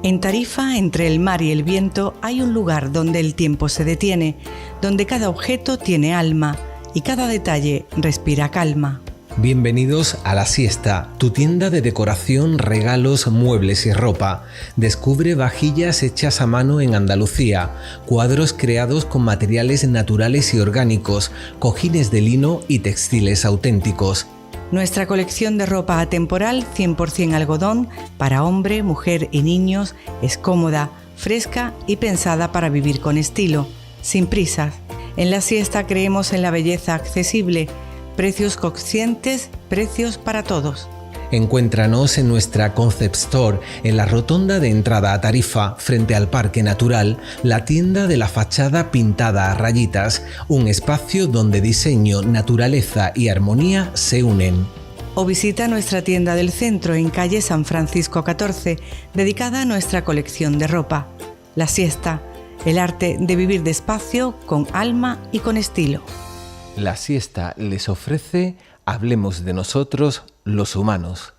En Tarifa, entre el mar y el viento, hay un lugar donde el tiempo se detiene, donde cada objeto tiene alma y cada detalle respira calma. Bienvenidos a La Siesta, tu tienda de decoración, regalos, muebles y ropa. Descubre vajillas hechas a mano en Andalucía, cuadros creados con materiales naturales y orgánicos, cojines de lino y textiles auténticos. Nuestra colección de ropa atemporal 100% algodón para hombre, mujer y niños es cómoda, fresca y pensada para vivir con estilo, sin prisas. En La Siesta creemos en la belleza accesible, precios conscientes, precios para todos. Encuéntranos en nuestra Concept Store, en la rotonda de entrada a Tarifa, frente al Parque Natural, la tienda de la fachada pintada a rayitas, un espacio donde diseño, naturaleza y armonía se unen. O visita nuestra tienda del centro en calle San Francisco 14, dedicada a nuestra colección de ropa. La Siesta, el arte de vivir despacio, con alma y con estilo. La Siesta les ofrece Hablemos de nosotros, los humanos.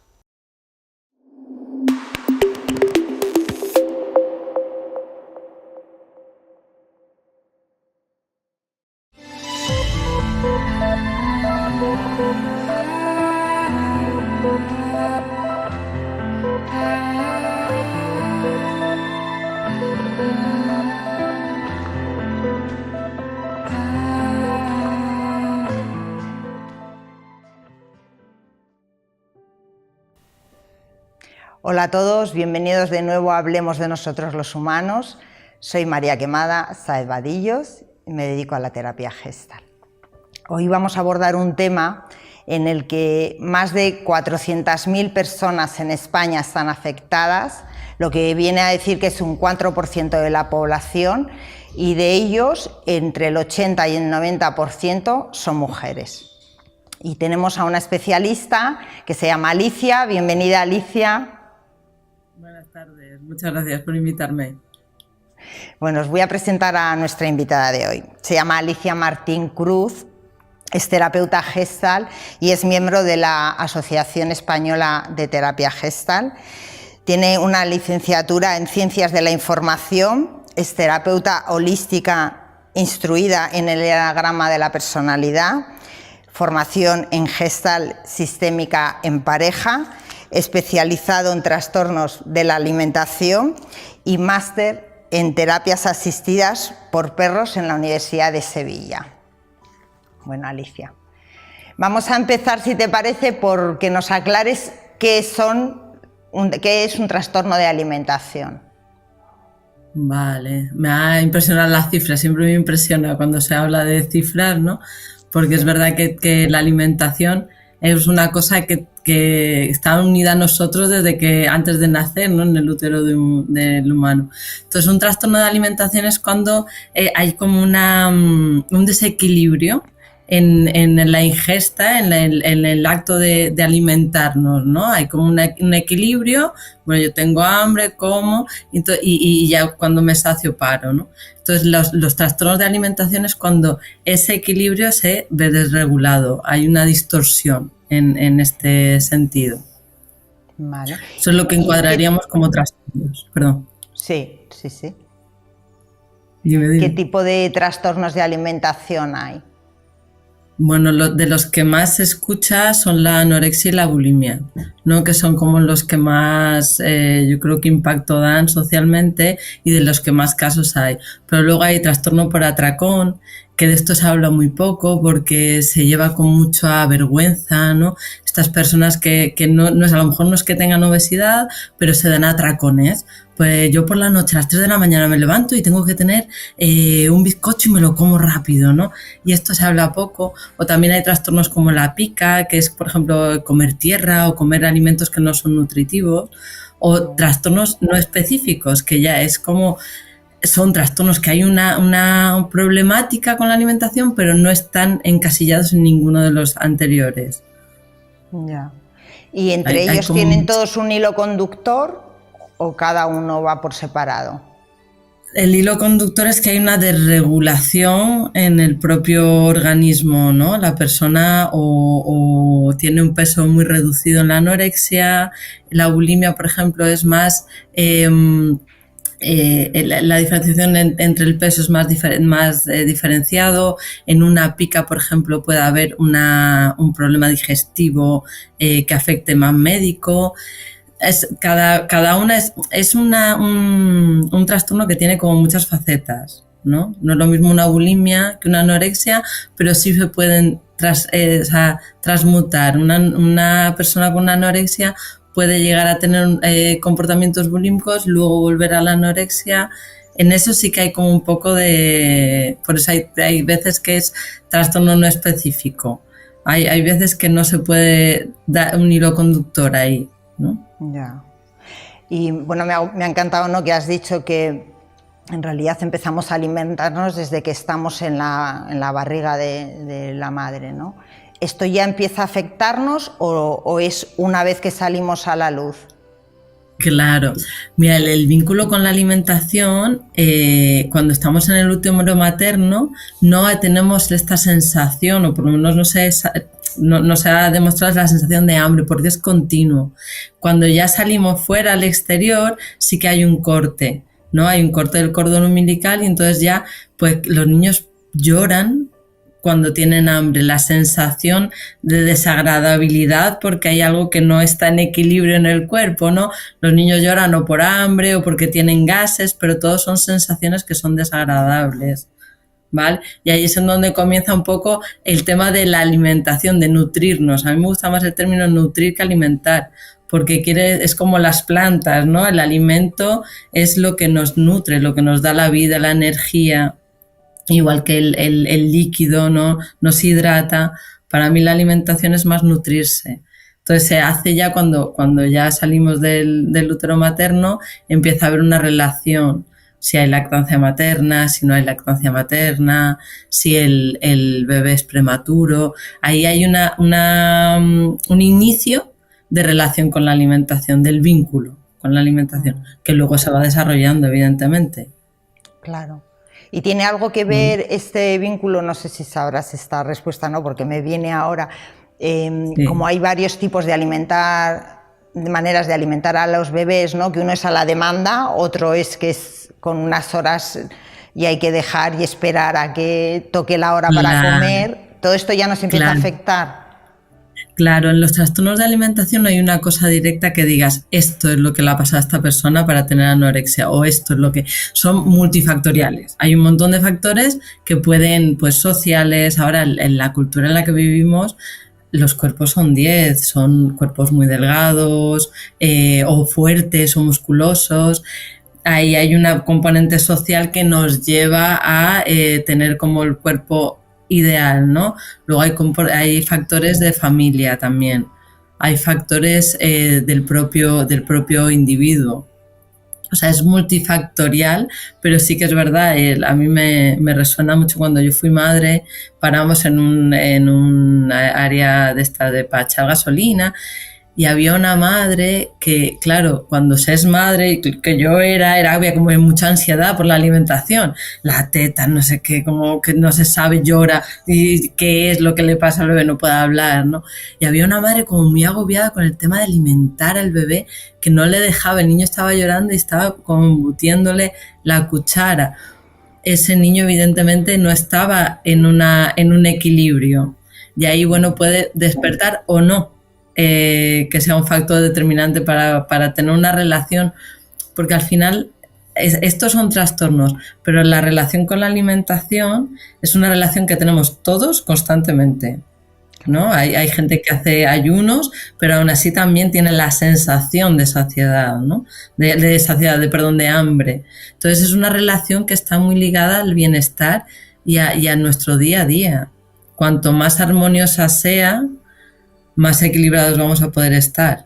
Hola a todos, bienvenidos de nuevo a Hablemos de nosotros los humanos. Soy María Quemada Sáez Vadillos y me dedico a la terapia Gestalt. Hoy vamos a abordar un tema en el que más de 400.000 personas en España están afectadas, lo que viene a decir que es un 4% de la población, y de ellos entre el 80 y el 90% son mujeres. Y tenemos a una especialista que se llama Alicia. Bienvenida, Alicia. Buenas tardes, muchas gracias por invitarme. Bueno, os voy a presentar a nuestra invitada de hoy. Se llama Alicia Martín Cruz, es terapeuta Gestalt y es miembro de la Asociación Española de Terapia Gestalt. Tiene una licenciatura en Ciencias de la Información, es terapeuta holística instruida en el Enneagrama de la Personalidad, formación en Gestalt sistémica en pareja, especializado en trastornos de la alimentación y máster en terapias asistidas por perros en la Universidad de Sevilla. Bueno, Alicia, vamos a empezar, si te parece, por que nos aclares qué es un trastorno de alimentación. Vale, me ha impresionado las cifras, siempre me impresiona cuando se habla de cifras, ¿no? Porque es verdad que la alimentación es una cosa que está unida a nosotros desde que antes de nacer, ¿no? En el útero del humano. Entonces, un trastorno de alimentación es cuando hay como un desequilibrio en la ingesta, en el acto de alimentarnos, ¿no? Hay como un equilibrio. Bueno, yo tengo hambre, como, y ya cuando me sacio paro, ¿no? Entonces, los trastornos de alimentación es cuando ese equilibrio se ve desregulado, hay una distorsión en este sentido. Vale. Eso es lo que encuadraríamos como trastornos. Perdón. Sí. Dime. ¿Qué tipo de trastornos de alimentación hay? Bueno, de los que más se escucha son la anorexia y la bulimia, ¿no? Que son como los que más yo creo que impacto dan socialmente y de los que más casos hay. Pero luego hay trastorno por atracón, que de esto se habla muy poco porque se lleva con mucha vergüenza, ¿no? Estas personas que no es, a lo mejor no es que tengan obesidad, pero se dan atracones. Pues yo por la noche a las 3 de la mañana me levanto y tengo que tener un bizcocho y me lo como rápido, ¿no? Y esto se habla poco. O también hay trastornos como la pica, que es, por ejemplo, comer tierra o comer alimentos que no son nutritivos. O trastornos no específicos, que ya es como... Son trastornos que hay una problemática con la alimentación, pero no están encasillados en ninguno de los anteriores. Ya. ¿Y entre ellos tienen todos un hilo conductor o cada uno va por separado? El hilo conductor es que hay una desregulación en el propio organismo, ¿no? La persona o tiene un peso muy reducido en la anorexia, la bulimia, por ejemplo, es más... la diferenciación entre el peso es más diferenciado. En una pica, por ejemplo, puede haber un problema digestivo que afecte más médico. Cada una es un trastorno que tiene como muchas facetas, ¿no? No es lo mismo una bulimia que una anorexia, pero sí se pueden transmutar. Una persona con una anorexia puede llegar a tener comportamientos bulímicos, luego volver a la anorexia. En eso sí que hay como un poco de... Por eso hay veces que es trastorno no específico. Hay veces que no se puede dar un hilo conductor ahí, ¿no? Ya. Y bueno, me ha encantado, ¿no?, que has dicho que en realidad empezamos a alimentarnos desde que estamos en la barriga de la madre, ¿no? ¿Esto ya empieza a afectarnos o es una vez que salimos a la luz? Claro, mira, el vínculo con la alimentación, cuando estamos en el útero materno, no tenemos esta sensación, o por lo menos no se ha demostrado la sensación de hambre, porque es continuo. Cuando ya salimos fuera al exterior, sí que hay un corte, ¿no? Hay un corte del cordón umbilical y entonces ya, pues los niños lloran cuando tienen hambre, la sensación de desagradabilidad porque hay algo que no está en equilibrio en el cuerpo, ¿no? Los niños lloran o por hambre o porque tienen gases, pero todos son sensaciones que son desagradables, ¿vale? Y ahí es en donde comienza un poco el tema de la alimentación, de nutrirnos. A mí me gusta más el término nutrir que alimentar, porque es como las plantas, ¿no? El alimento es lo que nos nutre, lo que nos da la vida, la energía. Igual que el líquido, ¿no?, nos hidrata. Para mí la alimentación es más nutrirse. Entonces se hace ya cuando ya salimos del útero materno, empieza a haber una relación. Si hay lactancia materna, si no hay lactancia materna, si el bebé es prematuro. Ahí hay un inicio de relación con la alimentación, del vínculo con la alimentación, que luego se va desarrollando, evidentemente. Claro. ¿Y tiene algo que ver este vínculo? No sé si sabrás esta respuesta, ¿no?, porque me viene ahora, sí. Como hay varios tipos de maneras de alimentar a los bebés, ¿no?, que uno es a la demanda, otro es que es con unas horas y hay que dejar y esperar a que toque la hora para comer. Todo esto ya nos empieza a afectar. Claro, en los trastornos de alimentación no hay una cosa directa que digas esto es lo que le ha pasado a esta persona para tener anorexia o esto es lo que... Son multifactoriales. Hay un montón de factores que pueden, pues sociales, ahora en la cultura en la que vivimos, los cuerpos son 10, son cuerpos muy delgados o fuertes o musculosos. Ahí hay una componente social que nos lleva a tener como el cuerpo ideal, ¿no? Luego hay factores de familia también, hay factores del propio individuo. O sea, es multifactorial, pero sí que es verdad, a mí me resuena mucho cuando yo fui madre, paramos en un área para echar gasolina y había una madre que, claro, cuando se es madre, que yo había como mucha ansiedad por la alimentación, la teta, no sé qué, como que no se sabe, llora, y qué es lo que le pasa al bebé, no puede hablar, ¿no? Y había una madre como muy agobiada con el tema de alimentar al bebé, que no le dejaba, el niño estaba llorando y estaba como embutiéndole la cuchara. Ese niño evidentemente no estaba en un equilibrio, y ahí, bueno, puede despertar o no. Que sea un factor determinante para tener una relación, porque al final estos son trastornos, pero la relación con la alimentación es una relación que tenemos todos constantemente, ¿no? Hay gente que hace ayunos, pero aún así también tiene la sensación de saciedad, ¿no? de hambre. Entonces es una relación que está muy ligada al bienestar y a nuestro día a día. Cuanto más armoniosa sea, más equilibrados vamos a poder estar.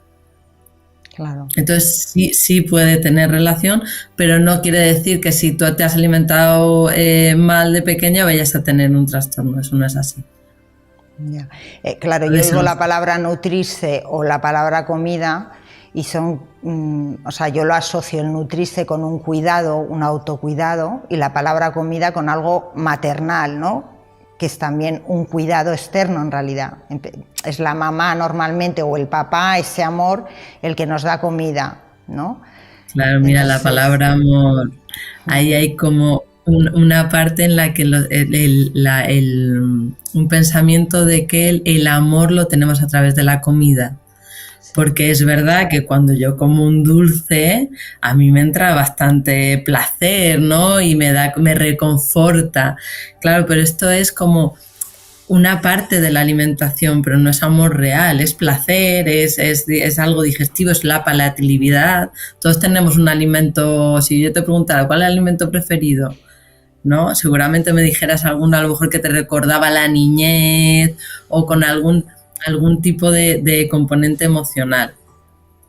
Claro. Entonces sí puede tener relación, pero no quiere decir que si tú te has alimentado mal de pequeña vayas a tener un trastorno, eso no es así. Ya. Claro, yo digo la palabra nutrirse o la palabra comida y son, o sea, yo lo asocio el nutrirse con un cuidado, un autocuidado, y la palabra comida con algo maternal, ¿no? Que es también un cuidado externo en realidad. Es la mamá normalmente o el papá, ese amor, el que nos da comida, ¿no? Claro, mira, la palabra amor, ahí hay como una parte en la que un pensamiento de que el amor lo tenemos a través de la comida. Porque es verdad que cuando yo como un dulce, a mí me entra bastante placer, ¿no? Y me reconforta. Claro, pero esto es como una parte de la alimentación, pero no es amor real, es placer, es algo digestivo, es la palatabilidad. Todos tenemos un alimento, si yo te preguntara, ¿cuál es el alimento preferido? ¿No? Seguramente me dijeras alguno a lo mejor que te recordaba la niñez o con algún tipo de componente emocional.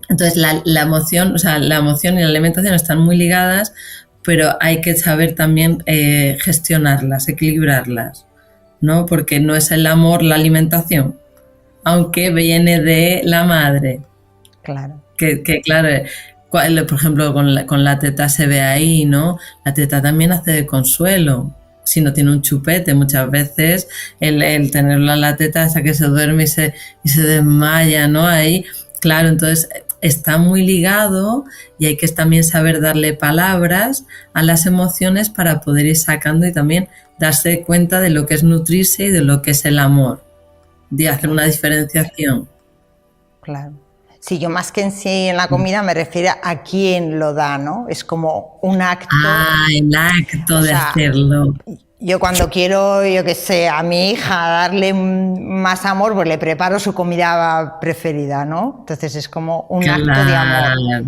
Entonces la emoción, o sea, la emoción y la alimentación están muy ligadas, pero hay que saber también gestionarlas, equilibrarlas, ¿no? Porque no es el amor la alimentación, aunque viene de la madre. Claro. Que claro, por ejemplo, con la teta se ve ahí, ¿no? La teta también hace de consuelo. Si no tiene un chupete, muchas veces el tenerlo en la teta hasta que se duerme y se desmaya, ¿no? Ahí, claro, entonces está muy ligado y hay que también saber darle palabras a las emociones para poder ir sacando y también darse cuenta de lo que es nutrirse y de lo que es el amor, de hacer una diferenciación. Claro. Sí, yo más que en sí en la comida me refiero a quién lo da, ¿no? Es como un acto. Ah, el acto de hacerlo. Yo cuando quiero, yo qué sé, a mi hija darle más amor, pues le preparo su comida preferida, ¿no? Entonces es como un acto de amor.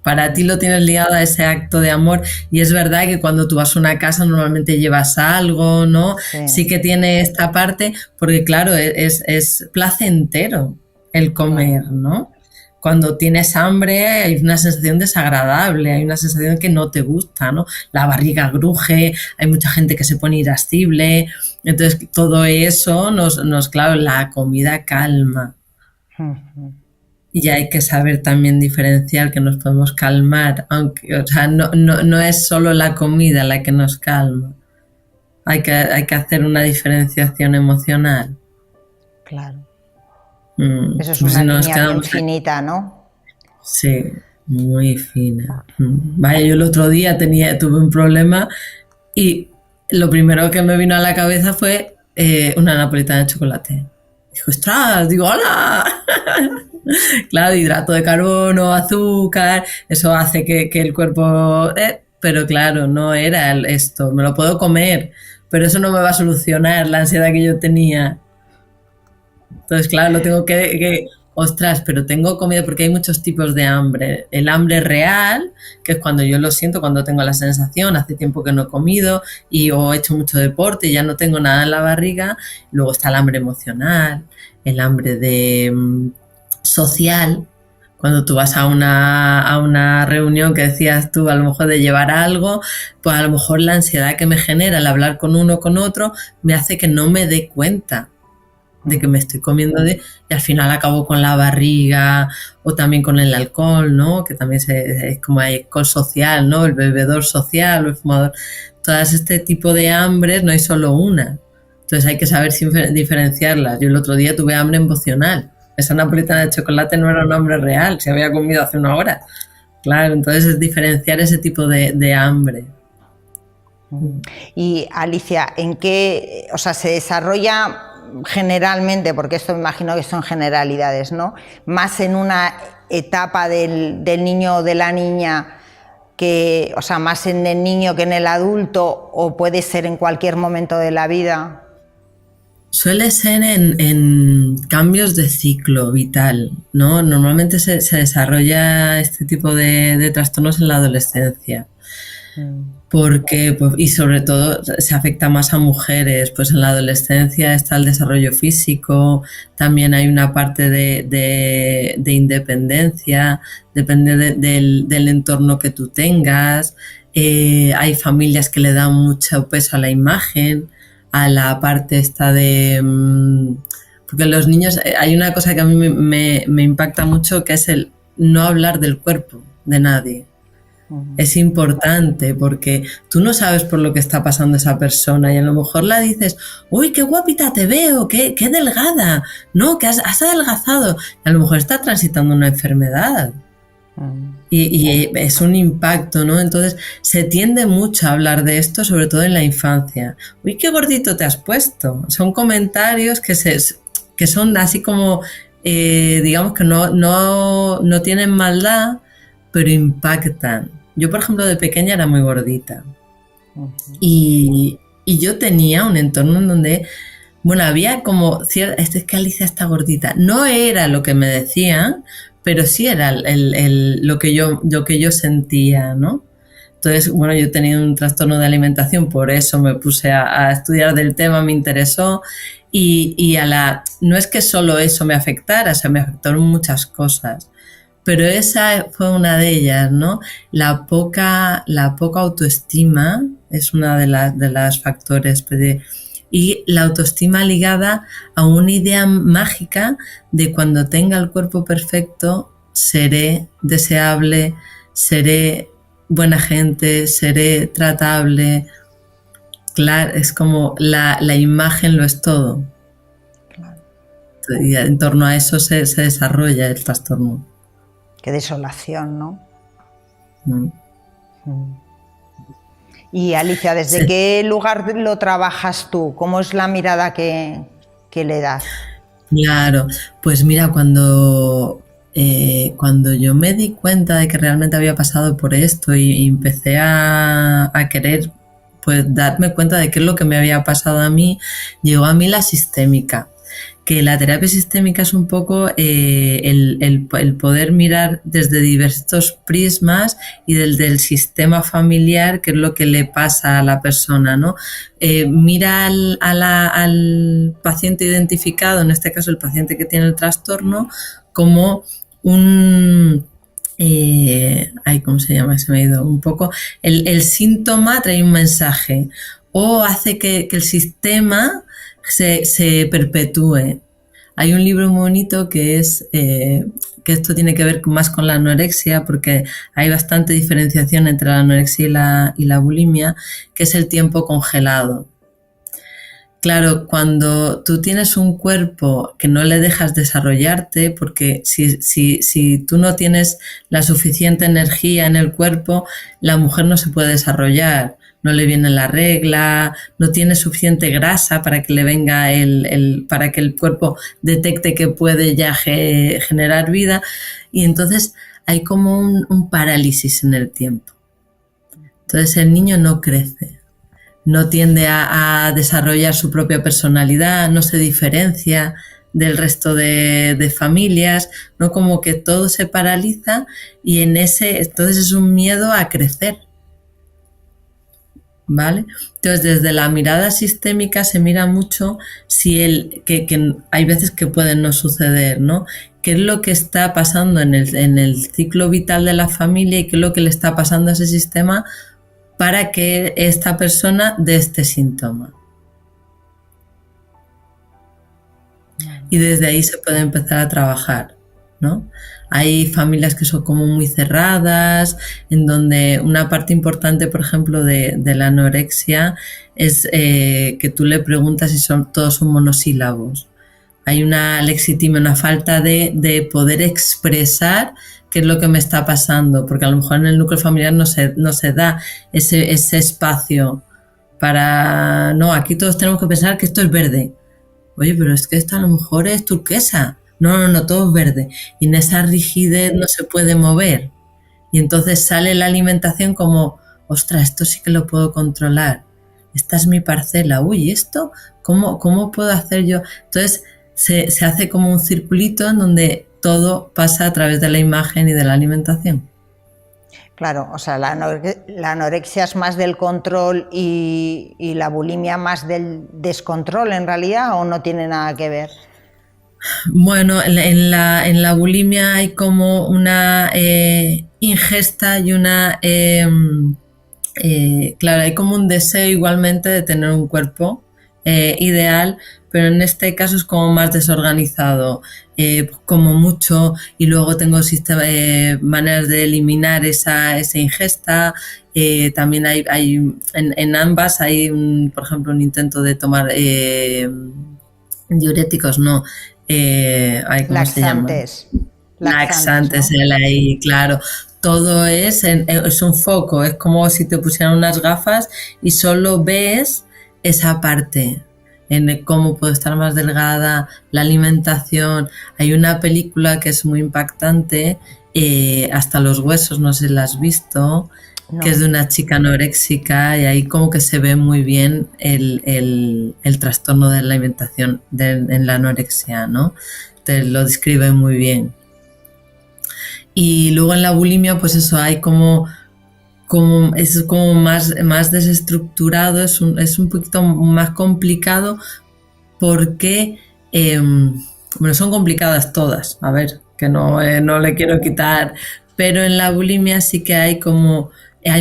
Para ti lo tienes ligado a ese acto de amor y es verdad que cuando tú vas a una casa normalmente llevas algo, ¿no? Sí que tiene esta parte porque claro, es placentero el comer, ¿no? Cuando tienes hambre hay una sensación desagradable, hay una sensación que no te gusta, ¿no? La barriga cruje, hay mucha gente que se pone irascible, entonces todo eso claro, la comida calma. Y hay que saber también diferenciar que nos podemos calmar, aunque, o sea, no es solo la comida la que nos calma. Hay que hacer una diferenciación emocional. Claro. Eso es una línea bien finita, ¿no? Sí, muy fina. Vaya, yo el otro día tuve un problema y lo primero que me vino a la cabeza fue una napolitana de chocolate. Dijo, ¡ostras! Digo, ¡hola! Claro, hidrato de carbono, azúcar, eso hace que el cuerpo... pero claro, no era esto, me lo puedo comer, pero eso no me va a solucionar la ansiedad que yo tenía. Entonces, claro, lo tengo que ostras, pero tengo comida porque hay muchos tipos de hambre. El hambre real, que es cuando yo lo siento, cuando tengo la sensación, hace tiempo que no he comido o he hecho mucho deporte y ya no tengo nada en la barriga. Luego está el hambre emocional, el hambre social. Cuando tú vas a una reunión que decías tú, a lo mejor de llevar algo, pues a lo mejor la ansiedad que me genera el hablar con uno o con otro me hace que no me dé cuenta de que me estoy comiendo y al final acabo con la barriga o también con el alcohol, ¿no? Que también es como hay alcohol social, ¿no? El bebedor social o el fumador. Todas este tipo de hambres no hay solo una. Entonces hay que saber diferenciarlas. Yo el otro día tuve hambre emocional. Esa napolitana de chocolate no era un hambre real, se había comido hace una hora. Claro, entonces es diferenciar ese tipo de hambre. Y Alicia, ¿en qué, o sea, se desarrolla generalmente, porque esto me imagino que son generalidades, ¿no? Más en una etapa del niño o de la niña que, o sea, más en el niño que en el adulto, o puede ser en cualquier momento de la vida? Suele ser en cambios de ciclo vital, ¿no? Normalmente se desarrolla este tipo de trastornos en la adolescencia. Porque, pues, y sobre todo se afecta más a mujeres, pues en la adolescencia está el desarrollo físico, también hay una parte de independencia, depende del entorno que tú tengas, hay familias que le dan mucho peso a la imagen, a la parte esta Porque los niños, hay una cosa que a mí me impacta mucho, que es el no hablar del cuerpo de nadie. Es importante porque tú no sabes por lo que está pasando esa persona y a lo mejor la dices, uy, qué guapita te veo, qué delgada, no, que has adelgazado. Y a lo mejor está transitando una enfermedad. Y es un impacto, ¿no? Entonces se tiende mucho a hablar de esto, sobre todo en la infancia. Uy, qué gordito te has puesto. Son comentarios que son así como, digamos que no tienen maldad, pero impactan. Yo, por ejemplo, de pequeña era muy gordita. Y yo tenía un entorno en donde, bueno, había como cierta, es que Alicia está gordita. No era lo que me decían, pero sí era lo que yo sentía, ¿no? Entonces, bueno, yo tenía un trastorno de alimentación, por eso me puse a estudiar del tema, me interesó y no es que solo eso me afectara, o sea, me afectaron muchas cosas. Pero esa fue una de ellas, ¿no? La poca autoestima es una de las factores. Y la autoestima ligada a una idea mágica de cuando tenga el cuerpo perfecto, seré deseable, seré buena gente, seré tratable. Claro, es como la imagen lo es todo. Y en torno a eso se desarrolla el trastorno. Qué desolación, ¿no? Y Alicia, ¿desde qué lugar lo trabajas tú? ¿Cómo es la mirada que le das? Claro, pues mira, cuando yo me di cuenta de que realmente había pasado por esto y empecé a querer pues darme cuenta de qué es lo que me había pasado a mí, llegó a mí la sistémica. Que la terapia sistémica es un poco el poder mirar desde diversos prismas y desde el sistema familiar, qué es lo que le pasa a la persona, ¿no? Mira al paciente identificado, en este caso el paciente que tiene el trastorno, como ¿cómo se llama? Se me ha ido un poco. El síntoma trae un mensaje o hace que el sistema se perpetúe. Hay un libro muy bonito que es que esto tiene que ver más con la anorexia, porque hay bastante diferenciación entre la anorexia y la bulimia, que es el tiempo congelado. Claro, cuando tú tienes un cuerpo que no le dejas desarrollarte, porque si tú no tienes la suficiente energía en el cuerpo, la mujer no se puede desarrollar. No le viene la regla, no tiene suficiente grasa para que le venga para que el cuerpo detecte que puede ya generar vida, y entonces hay como un parálisis en el tiempo. Entonces el niño no crece, no tiende a desarrollar su propia personalidad, no se diferencia del resto de familias, no, como que todo se paraliza y entonces es un miedo a crecer. ¿Vale? Entonces, desde la mirada sistémica se mira mucho que hay veces que pueden no suceder, ¿no? ¿Qué es lo que está pasando en el ciclo vital de la familia y qué es lo que le está pasando a ese sistema para que esta persona dé este síntoma? Y desde ahí se puede empezar a trabajar, ¿no? Hay familias que son como muy cerradas, en donde una parte importante, por ejemplo, de la anorexia es que tú le preguntas si todos son monosílabos. Hay una lexitimia, una falta de poder expresar qué es lo que me está pasando, porque a lo mejor en el núcleo familiar no se da ese espacio para... No, aquí todos tenemos que pensar que esto es verde. Oye, pero es que esto a lo mejor es turquesa. No, todo es verde. Y en esa rigidez no se puede mover. Y entonces sale la alimentación como, ostras, esto sí que lo puedo controlar. Esta es mi parcela. Uy, ¿esto? ¿Cómo puedo hacer yo? Entonces se hace como un circulito en donde todo pasa a través de la imagen y de la alimentación. Claro, o sea, la anorexia es más del control y la bulimia más del descontrol en realidad, ¿o no tiene nada que ver? Bueno, en la bulimia hay como una ingesta y una... claro, hay como un deseo igualmente de tener un cuerpo ideal, pero en este caso es como más desorganizado, como mucho, y luego tengo maneras de eliminar esa ingesta. También hay en ambas hay, por ejemplo, un intento de tomar diuréticos, no, ¿cómo laxantes. se llama? Laxantes, ¿no? Ahí, claro. Todo es un foco, es como si te pusieran unas gafas y solo ves esa parte, en cómo puedo estar más delgada, la alimentación. Hay una película que es muy impactante, Hasta los huesos, no sé si la has visto, no. Que es de una chica anoréxica, y ahí como que se ve muy bien el trastorno de la alimentación en la anorexia, ¿no? Te lo describe muy bien. Y luego en la bulimia, pues eso, hay es como más desestructurado, es un poquito más complicado porque, bueno, son complicadas todas, a ver, que no le quiero quitar, pero en la bulimia sí que hay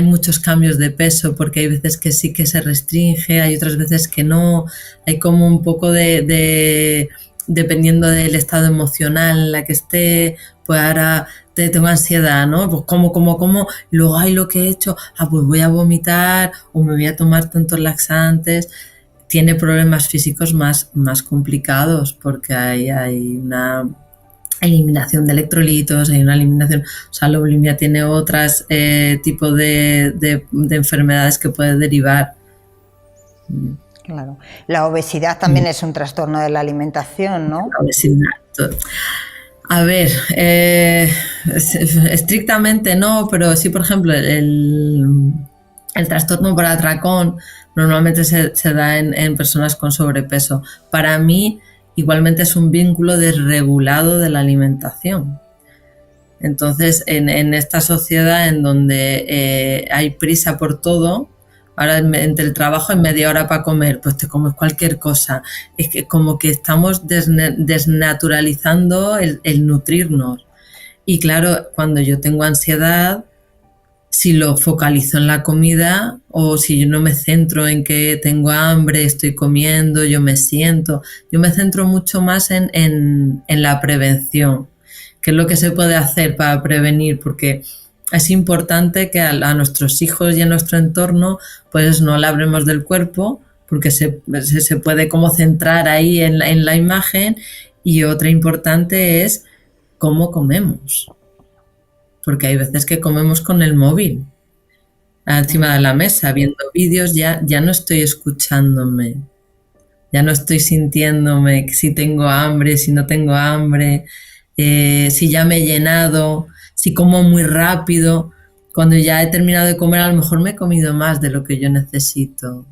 muchos cambios de peso, porque hay veces que sí que se restringe, hay otras veces que no, hay como un poco dependiendo del estado emocional en la que esté, pues ahora tengo ansiedad, ¿no? Pues como, y luego hay lo que he hecho, pues voy a vomitar o me voy a tomar tantos laxantes. Tiene problemas físicos más complicados, porque hay una eliminación de electrolitos, hay una eliminación, o sea, la bulimia tiene otros tipos de enfermedades que puede derivar. Claro. La obesidad también es un trastorno de la alimentación, ¿no? La obesidad. A ver, estrictamente no, pero sí, por ejemplo, el trastorno por atracón normalmente se da en personas con sobrepeso. Para mí, igualmente es un vínculo desregulado de la alimentación. Entonces, en esta sociedad en donde hay prisa por todo, ahora entre el trabajo en media hora para comer, pues te comes cualquier cosa. Es que como que estamos desnaturalizando el nutrirnos. Y claro, cuando yo tengo ansiedad, si lo focalizo en la comida, o si yo no me centro en que tengo hambre, estoy comiendo, yo me centro mucho más en la prevención, que es lo que se puede hacer para prevenir, porque es importante que a nuestros hijos y a nuestro entorno pues no le hablemos del cuerpo, porque se puede como centrar ahí en la imagen. Y otra importante es cómo comemos, porque hay veces que comemos con el móvil encima de la mesa, viendo vídeos, ya no estoy escuchándome, ya no estoy sintiéndome si tengo hambre, si no tengo hambre, si ya me he llenado, si como muy rápido. Cuando ya he terminado de comer, a lo mejor me he comido más de lo que yo necesito.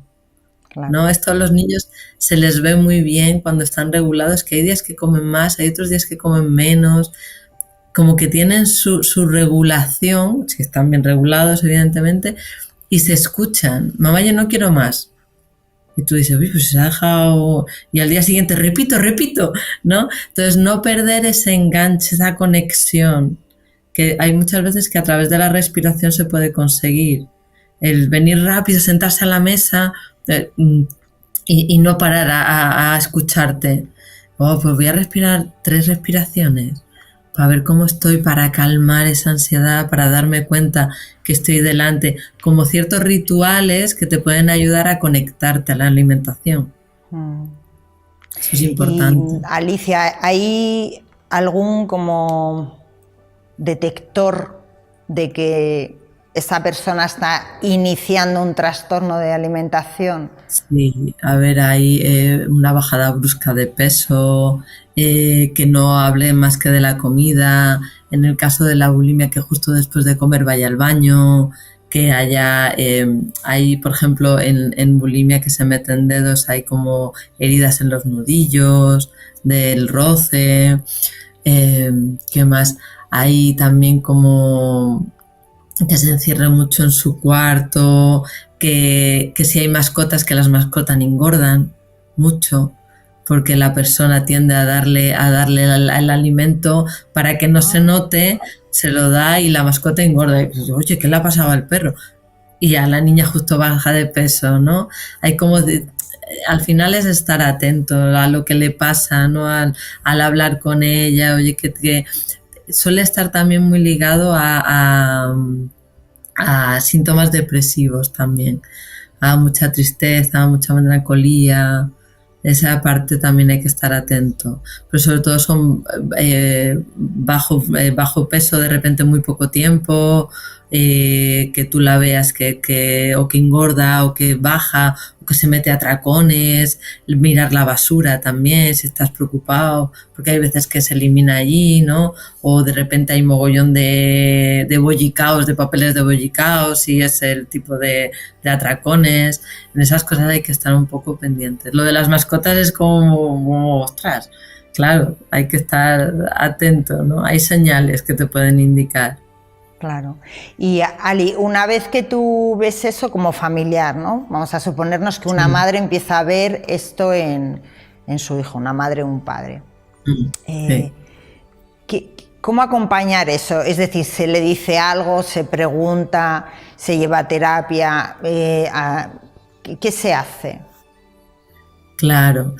Claro. ¿No? Esto a los niños se les ve muy bien cuando están regulados, que hay días que comen más, hay otros días que comen menos, como que tienen su regulación, si están bien regulados, evidentemente, y se escuchan. Mamá, yo no quiero más. Y tú dices, uy, pues se ha dejado. Y al día siguiente, repito, ¿no? Entonces, no perder ese enganche, esa conexión, que hay muchas veces que a través de la respiración se puede conseguir. El venir rápido, sentarse a la mesa y no parar a escucharte. Pues voy a respirar 3 respiraciones para ver cómo estoy, para calmar esa ansiedad, para darme cuenta que estoy delante, como ciertos rituales que te pueden ayudar a conectarte a la alimentación. Eso es importante. Y, Alicia, ¿hay algún como detector de que esa persona está iniciando un trastorno de alimentación? Sí, a ver, hay una bajada brusca de peso, que no hable más que de la comida, en el caso de la bulimia, que justo después de comer vaya al baño, que hay, por ejemplo, en bulimia que se meten dedos, hay como heridas en los nudillos, del roce, ¿qué más? Hay también como que se encierre mucho en su cuarto, que si hay mascotas, que las mascotas engordan mucho, porque la persona tiende a darle el alimento para que no se note, se lo da y la mascota engorda. Y pues, oye, ¿qué le ha pasado al perro? Y a la niña justo baja de peso, ¿no? Hay como al final es estar atento a lo que le pasa, ¿no? Al hablar con ella, oye, que suele estar también muy ligado a síntomas depresivos también, a mucha tristeza, a mucha melancolía. Esa parte también hay que estar atento, pero sobre todo son bajo peso de repente muy poco tiempo, que tú la veas o que engorda o que baja o que se mete a atracones, mirar la basura también si estás preocupado, porque hay veces que se elimina allí, ¿no? O de repente hay mogollón de bollicaos, de papeles de bollicaos y es el tipo de atracones. En esas cosas hay que estar un poco pendientes. Lo de las mascotas es como ostras, claro, hay que estar atento, ¿no? Hay señales que te pueden indicar. Claro. Y Ali, una vez que tú ves eso como familiar, ¿no? Vamos a suponernos que una madre empieza a ver esto en su hijo, una madre o un padre. Sí. ¿Cómo acompañar eso? Es decir, ¿se le dice algo, se pregunta, se lleva a terapia? ¿Qué se hace? Claro.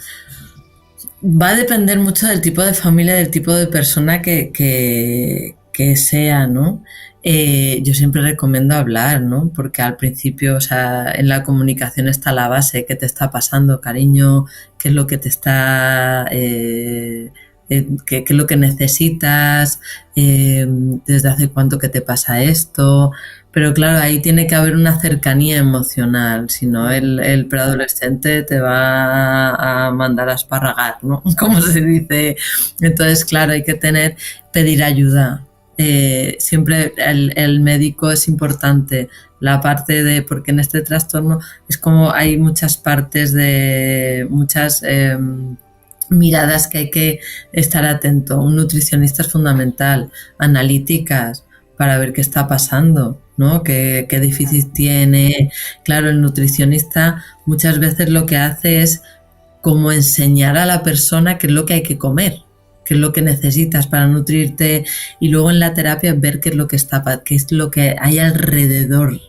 Va a depender mucho del tipo de familia, del tipo de persona que sea, ¿no? Yo siempre recomiendo hablar, ¿no? Porque al principio, o sea, en la comunicación está la base, ¿qué te está pasando, cariño? ¿Qué es lo que te está... qué es lo que necesitas? ¿Desde hace cuánto que te pasa esto? Pero claro, ahí tiene que haber una cercanía emocional, si no el preadolescente te va a mandar a esparragar, ¿no? Como se dice. Entonces, claro, hay que pedir ayuda. Siempre el médico es importante, la parte de, porque en este trastorno es como hay muchas partes de muchas miradas que hay que estar atento. Un nutricionista es fundamental, analíticas para ver qué está pasando, ¿no? Qué déficit tiene. Claro, el nutricionista muchas veces lo que hace es como enseñar a la persona qué es lo que hay que comer, qué es lo que necesitas para nutrirte, y luego en la terapia ver qué es lo que hay alrededor,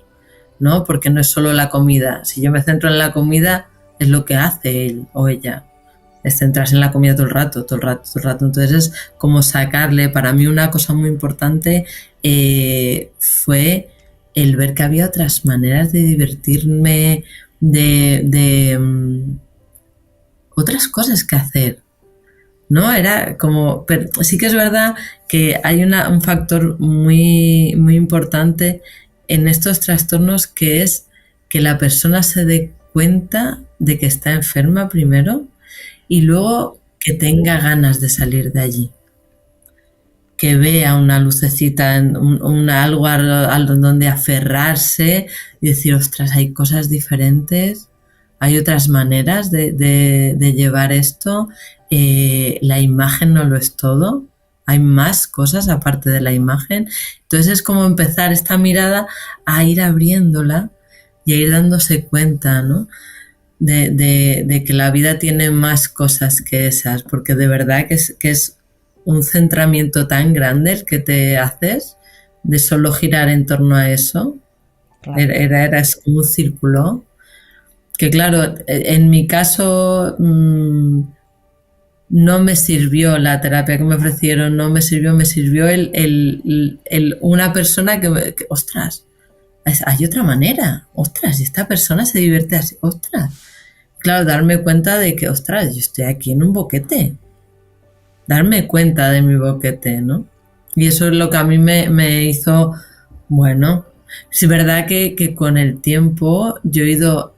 ¿no? Porque no es solo la comida. Si yo me centro en la comida, es lo que hace él o ella. Es centrarse en la comida todo el rato. Entonces es como sacarle, para mí una cosa muy importante fue el ver que había otras maneras de divertirme, de otras cosas que hacer, ¿no? Era como, pero sí que es verdad que hay un factor muy, muy importante en estos trastornos, que es que la persona se dé cuenta de que está enferma primero y luego que tenga ganas de salir de allí, que vea una lucecita, algo donde aferrarse y decir, ostras, hay cosas diferentes, hay otras maneras de llevar esto. La imagen no lo es todo, hay más cosas aparte de la imagen. Entonces es como empezar esta mirada a ir abriéndola y a ir dándose cuenta, ¿no? de que la vida tiene más cosas que esas, porque de verdad que es un centramiento tan grande el que te haces de solo girar en torno a eso. Claro. Era como un círculo que, claro, en mi caso no me sirvió la terapia que me ofrecieron, no me sirvió, me sirvió una persona que ostras, hay otra manera, ostras, y esta persona se divierte así, ostras. Claro, darme cuenta de que, ostras, yo estoy aquí en un boquete. Darme cuenta de mi boquete, ¿no? Y eso es lo que a mí me hizo, bueno, es verdad que con el tiempo yo he ido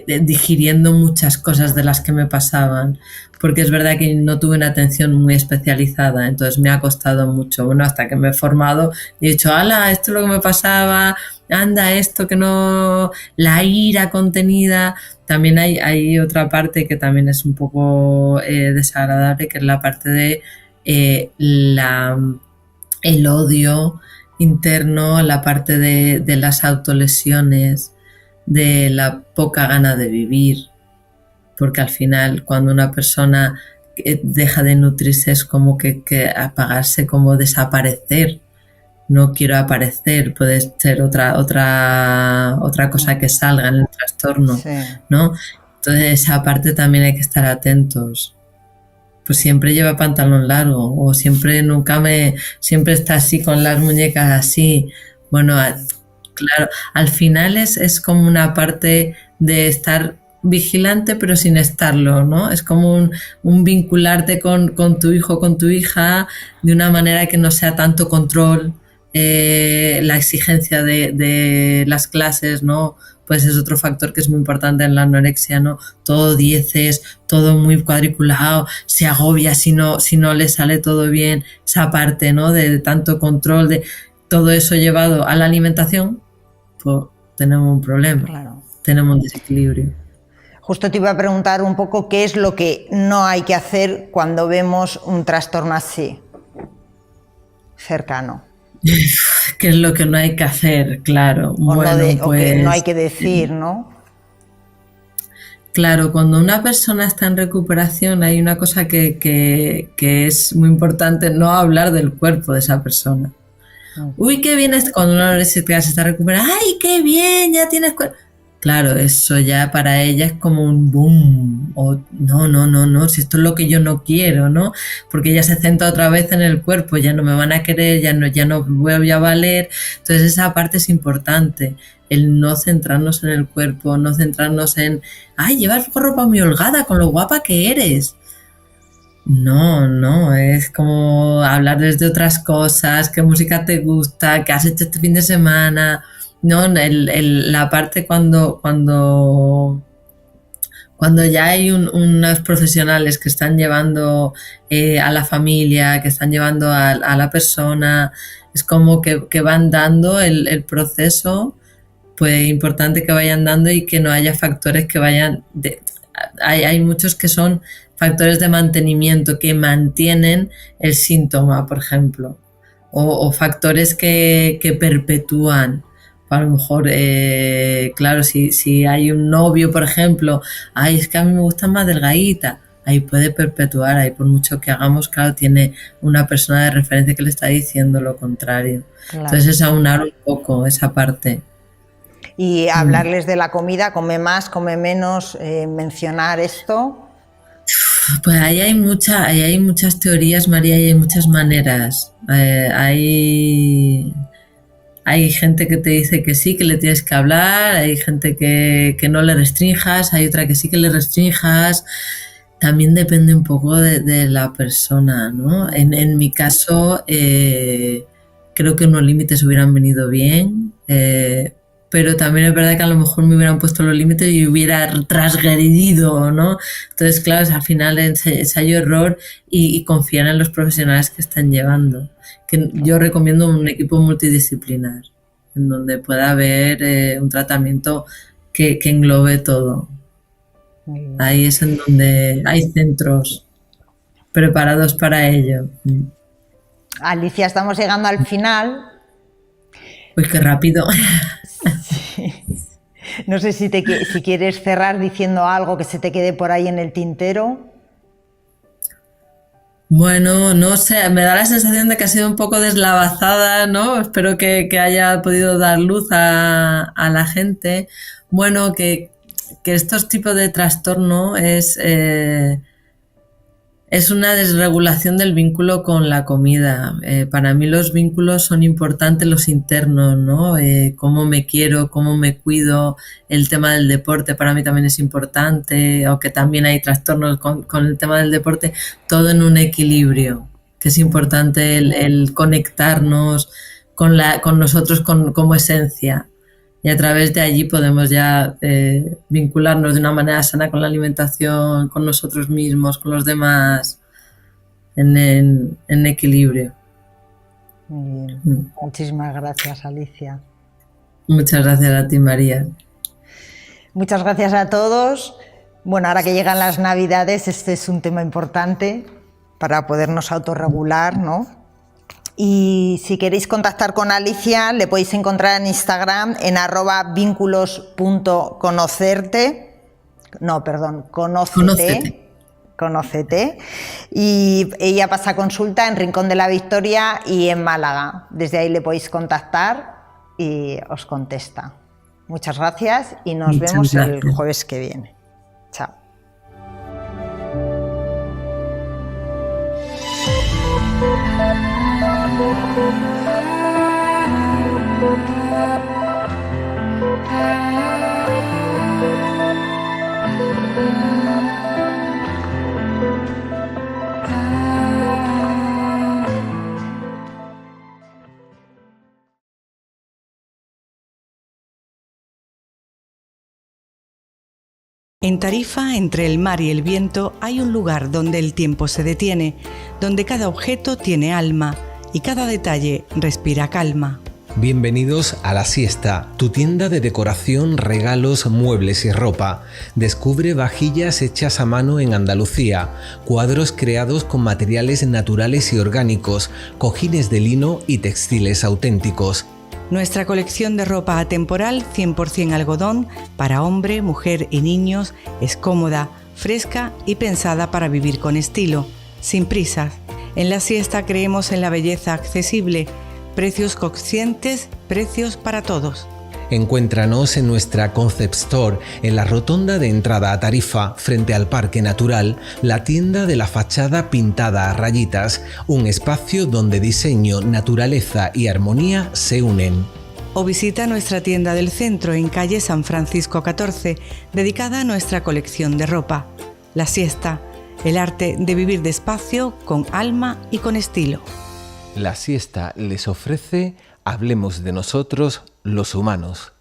digiriendo muchas cosas de las que me pasaban, porque es verdad que no tuve una atención muy especializada, entonces me ha costado mucho, bueno, hasta que me he formado y he dicho, ala, esto es lo que me pasaba, anda, esto que no, la ira contenida. También hay otra parte que también es un poco desagradable, que es la parte de el odio interno, la parte de las autolesiones, de la poca gana de vivir, porque al final cuando una persona deja de nutrirse es como que apagarse, como desaparecer. No quiero aparecer, puede ser otra cosa que salga en el trastorno, sí, ¿no? Entonces, esa parte también hay que estar atentos. Pues siempre lleva pantalón largo o siempre siempre está así con las muñecas así. Bueno, claro, al final es como una parte de estar vigilante pero sin estarlo, ¿no? Es como un vincularte con tu hijo, con tu hija de una manera que no sea tanto control, la exigencia de las clases, ¿no? Pues es otro factor que es muy importante en la anorexia, ¿no? Todo dieces, todo muy cuadriculado, se agobia si no le sale todo bien, esa parte, ¿no? De tanto control, de todo eso llevado a la alimentación, pues tenemos un problema, Claro. Tenemos un desequilibrio. Justo te iba a preguntar un poco qué es lo que no hay que hacer cuando vemos un trastorno así, cercano. ¿Qué es lo que no hay que hacer? Claro. O, bueno, o que no hay que decir, ¿no? Claro, cuando una persona está en recuperación hay una cosa que es muy importante, no hablar del cuerpo de esa persona. Uy, qué bien es cuando una anorexia se está recuperando. ¡Ay, qué bien! Ya tienes cuerpo. Claro, eso ya para ella es como un boom. O no, si esto es lo que yo no quiero, ¿no? Porque ella se centra otra vez en el cuerpo, ya no me van a querer, ya no voy a valer. Entonces esa parte es importante, el no centrarnos en el cuerpo, no centrarnos en, ¡ay, llevas ropa muy holgada con lo guapa que eres! No, es como hablar desde otras cosas, qué música te gusta, qué has hecho este fin de semana. No, la parte cuando ya hay unos profesionales que están llevando a la familia, que están llevando a la persona, es como que van dando el proceso, pues importante que vayan dando y que no haya factores que vayan... Hay muchos que son factores de mantenimiento que mantienen el síntoma, por ejemplo, o factores que perpetúan. A lo mejor, claro, si hay un novio, por ejemplo, ay, es que a mí me gusta más delgadita, ahí puede perpetuar, ahí por mucho que hagamos, claro, tiene una persona de referencia que le está diciendo lo contrario. Claro. Entonces es aunar un poco esa parte. Y hablarles de la comida, come más, come menos, mencionar esto. Pues ahí hay muchas teorías, María, y hay muchas maneras. Hay gente que te dice que sí, que le tienes que hablar, hay gente que no le restrinjas, hay otra que sí que le restrinjas. También depende un poco de la persona, ¿no? En mi caso, creo que unos límites hubieran venido bien, pero también es verdad que a lo mejor me hubieran puesto los límites y hubiera transgredido, ¿no? Entonces, claro, al final ensayo-error y confiar en los profesionales que están llevando. Que yo recomiendo un equipo multidisciplinar, en donde pueda haber un tratamiento que englobe todo. Ahí es en donde hay centros preparados para ello. Alicia, estamos llegando al final. Uy, qué rápido. Sí. No sé si quieres cerrar diciendo algo que se te quede por ahí en el tintero. Bueno, no sé, me da la sensación de que ha sido un poco deslavazada, ¿no? Espero que haya podido dar luz a la gente. Bueno, que estos tipos de trastorno es una desregulación del vínculo con la comida. Para mí los vínculos son importantes, los internos, ¿no? Cómo me quiero, cómo me cuido. El tema del deporte para mí también es importante, aunque también hay trastornos con el tema del deporte. Todo en un equilibrio, que es importante el conectarnos con nosotros como esencia. Y a través de allí podemos ya vincularnos de una manera sana con la alimentación, con nosotros mismos, con los demás, en equilibrio. Muy bien. Muchísimas gracias, Alicia. Muchas gracias a ti, María. Muchas gracias a todos. Bueno, ahora que llegan las Navidades, este es un tema importante para podernos autorregular, ¿no? Y si queréis contactar con Alicia, le podéis encontrar en Instagram en @vinculos.conocerte. Y ella pasa consulta en Rincón de la Victoria y en Málaga. Desde ahí le podéis contactar y os contesta. Muchas gracias y nos vemos el jueves que viene. Chao. En Tarifa, entre el mar y el viento, hay un lugar donde el tiempo se detiene, donde cada objeto tiene alma y cada detalle respira calma. Bienvenidos a La Siesta, tu tienda de decoración, regalos, muebles y ropa. Descubre vajillas hechas a mano en Andalucía, cuadros creados con materiales naturales y orgánicos, cojines de lino y textiles auténticos. Nuestra colección de ropa atemporal 100% algodón para hombre, mujer y niños es cómoda, fresca y pensada para vivir con estilo, sin prisas. En La Siesta creemos en la belleza accesible, precios conscientes, precios para todos. Encuéntranos en nuestra Concept Store, en la rotonda de entrada a Tarifa, frente al Parque Natural, la tienda de la fachada pintada a rayitas, un espacio donde diseño, naturaleza y armonía se unen. O visita nuestra tienda del centro en calle San Francisco 14, dedicada a nuestra colección de ropa. La Siesta, el arte de vivir despacio, con alma y con estilo. La Siesta les ofrece Hablemos de nosotros, los humanos.